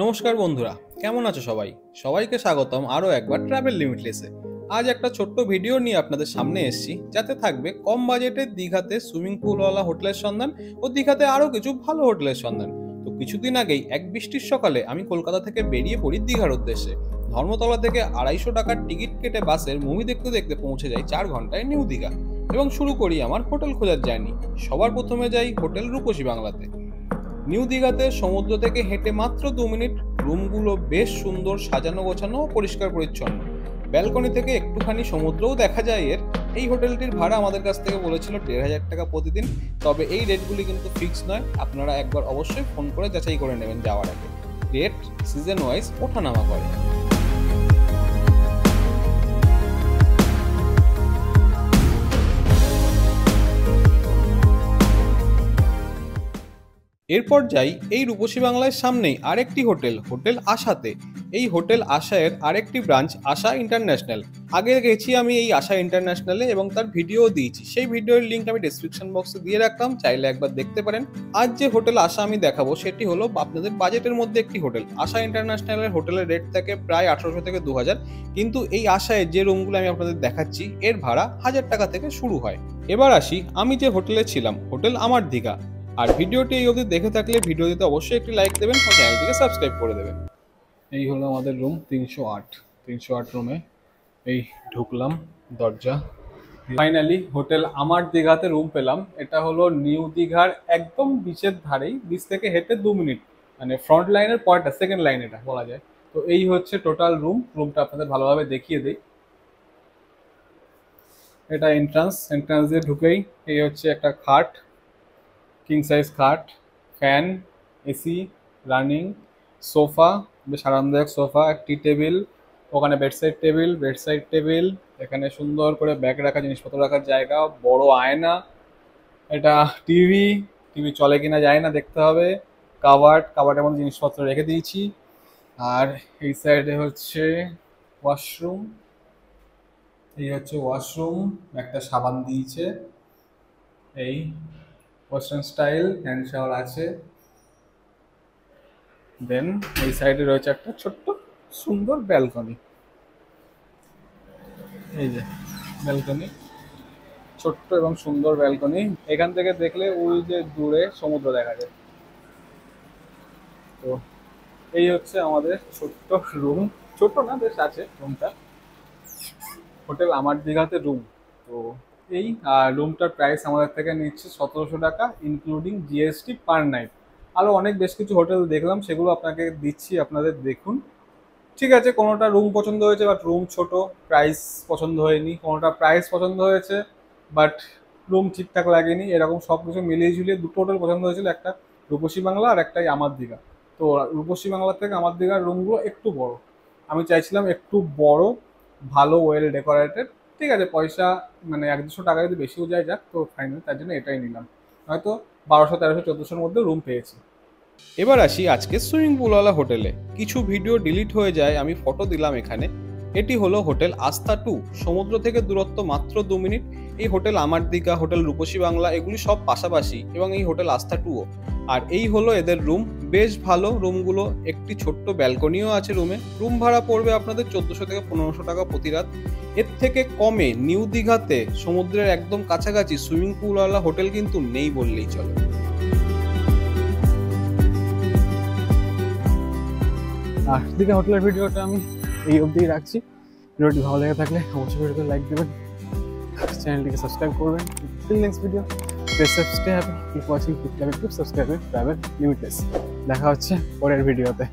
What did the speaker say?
নমস্কার বন্ধুরা, কেমন আছো সবাই? সবাইকে স্বাগতম আরও একবার ট্রাভেল লিমিটলেসে। আজ একটা ছোট্ট ভিডিও নিয়ে আপনাদের সামনে এসেছি, যাতে থাকবে কম বাজেটে দীঘাতে সুইমিং পুলওয়ালা হোটেলের সন্ধান ও দীঘাতে আরও কিছু ভালো হোটেলের সন্ধান। তো কিছুদিন আগেই এক বৃষ্টির সকালে আমি কলকাতা থেকে বেরিয়ে পড়ি দীঘার উদ্দেশ্যে। ধর্মতলা থেকে 250 টাকার টিকিট কেটে বাসের মুভি দেখতে দেখতে পৌঁছে যাই 4 ঘন্টায় নিউ দীঘা এবং শুরু করি আমার হোটেল খোঁজার জার্নি। সবার প্রথমে যাই হোটেল রূপসী বাংলাতে। নিউ দীঘাতে সমুদ্র থেকে হেঁটে মাত্র 2 মিনিট। রুমগুলো বেশ সুন্দর, সাজানো গোছানো ও পরিষ্কার পরিচ্ছন্ন। ব্যালকনি থেকে একটুখানি সমুদ্রও দেখা যায় এর। এই হোটেলটির ভাড়া আমাদের কাছ থেকে বলেছিল 1500 টাকা প্রতিদিন। তবে এই রেটগুলি কিন্তু ফিক্স নয়, আপনারা একবার অবশ্যই ফোন করে যাচাই করে নেবেন যাওয়ার আগে। রেট সিজন ওয়াইজ ওঠানামা করে। এরপর যাই এই রূপসী বাংলার সামনেই আরেকটি হোটেল, হোটেল আশাতে। এই হোটেল আশায়ের আরেকটি ব্রাঞ্চ আশা ইন্টারন্যাশনাল। আগে গেছি আমি এই আশা ইন্টারন্যাশনালে এবং তার ভিডিও দিয়েছি, সেই ভিডিওর লিঙ্ক আমি ডেসক্রিপশন বক্সে দিয়ে রাখলাম, চাইলে একবার দেখতে পারেন। আজ যে হোটেল আশা আমি দেখাবো সেটি হলো আপনাদের বাজেটের মধ্যে একটি হোটেল। আশা ইন্টারন্যাশনালের হোটেলের রেট থাকে প্রায় 1800 থেকে 2000, কিন্তু এই আশায় যে রুমগুলো আমি আপনাদের দেখাচ্ছি এর ভাড়া 1000 টাকা থেকে শুরু হয়। এবার আসি আমি যে হোটেলে ছিলাম, হোটেল আমার দীঘা। আর ভিডিওটি এই অবধি দেখে থাকলে ভিডিওটিতে অবশ্যই একটি লাইক দেবেন ও চ্যানেলটিকে সাবস্ক্রাইব করে দেবেন। এই হলো আমাদের রুম 308 রুমে এই ঢুকলাম, দরজা। ফাইনালি হোটেল আমার দীঘাতে রুম পেলাম। এটা হলো নিউ দীঘার একদম বিচের ধারেই, বিচ থেকে হেঁটে 2 মিনিট, মানে ফ্রন্ট লাইনের পরটা, সেকেন্ড লাইন এটা বলা যায়। তো এই হচ্ছে টোটাল রুমটা আপনাদের ভালোভাবে দেখিয়ে দিই। এটা এন্ট্রান্স দিয়ে ঢুকেই এই হচ্ছে একটা খাট, কিং সাইজ খাট, ফ্যান, এসি রানিং, সোফা, বেশ আরামদায়ক সোফা, টি টেবিল, ওখানে বেডসাইড টেবিল, এখানে সুন্দর করে ব্যাগ রাখা, জিনিসপত্র রাখার জায়গা, বড় আয়না, এটা টিভি চলে কিনা যায় না দেখতে হবে, কাবার্ডের মধ্যে জিনিসপত্র রেখে দিয়েছি। আর এই সাইডে হচ্ছে ওয়াশরুম, একটা সাবান দিয়েছে, এই ওয়েস্টার্ন স্টাইল, হ্যান্ড শাওয়ার আছে। দেন এই সাইডে রয়েছে একটা ছোট্ট সুন্দর ব্যালকনি। এই যে ব্যালকনি, ছোট্ট এবং সুন্দর ব্যালকনি। এখান থেকে দেখলে ওই যে দূরে সমুদ্র দেখা যায়। তো এই হচ্ছে আমাদের ছোট্ট রুম, ছোট্ট না বেশ আছে রুমটা, হোটেল আমার দীঘাতে রুম। তো এই রুমটার প্রাইস আমাদের থেকে নিচ্ছে 1700 টাকা, ইনক্লুডিং জিএসটি পার নাইট। আরও অনেক বেশ কিছু হোটেল দেখলাম, সেগুলো আপনাকে দিচ্ছি, আপনাদের দেখুন। ঠিক আছে, কোনোটা রুম পছন্দ হয়েছে বাট রুম ছোট, প্রাইস পছন্দ হয়নি। কোনোটা প্রাইস পছন্দ হয়েছে বাট রুম ঠিকঠাক লাগেনি। এরকম সব কিছু মিলিয়ে ঝুলিয়ে দুটো হোটেল পছন্দ হয়েছিল, একটা রূপসী বাংলা আর একটাই আমার দীঘা। তো রূপসী বাংলা থেকে আমার দীঘার রুমগুলো একটু বড়, আমি চাইছিলাম একটু বড়, ভালো, ওয়েল ডেকোরেটেড। ঠিক আছে, পয়সা মানে 100-200 টাকা যদি বেশিও যায় যাক, তো ফাইনাল তার জন্য এটাই নিলাম। হয়তো 1200, 1300, 1400-র মধ্যে রুম পেয়েছি। এবার আসি আজকে সুইমিং পুলওয়ালা হোটেলে। কিছু ভিডিও ডিলিট হয়ে যায়, আমি ফটো দিলাম এখানে। এটি হলো হোটেল আস্থা 2, সমুদ্র থেকে দূরত্ব মাত্র 2 মিনিট। এই হোটেল আমার দীঘা, হোটেল রূপসী বাংলা এগুলি সব পাশাপাশি, এবং এই হোটেল আস্থা 2ও। আর এই হলো এদের রুম, বেশ ভালো রুমগুলো, একটি ছোট্ট ব্যালকনিও আছে রুমে। রুম ভাড়া পড়বে আপনাদের 1400 থেকে 1500 টাকা প্রতি রাত। এর থেকে কমে নিউ দীঘাতে সমুদ্রের একদম কাছাকাছি সুইমিং পুলওয়ালা হোটেল কিন্তু নেই বললেই চলে। আর দীঘা হোটেলের ভিডিওটা আমি এই অবধি রাখছি। ভিডিওটি ভালো লেগে থাকলে অবশ্যই ভিডিওতে লাইক দেবেন, চ্যানেলটিকে সাবস্ক্রাইব করবেন। Till next video, stay happy, keep watching, keep subscribing travel limitless. দেখা হচ্ছে পরের ভিডিওতে।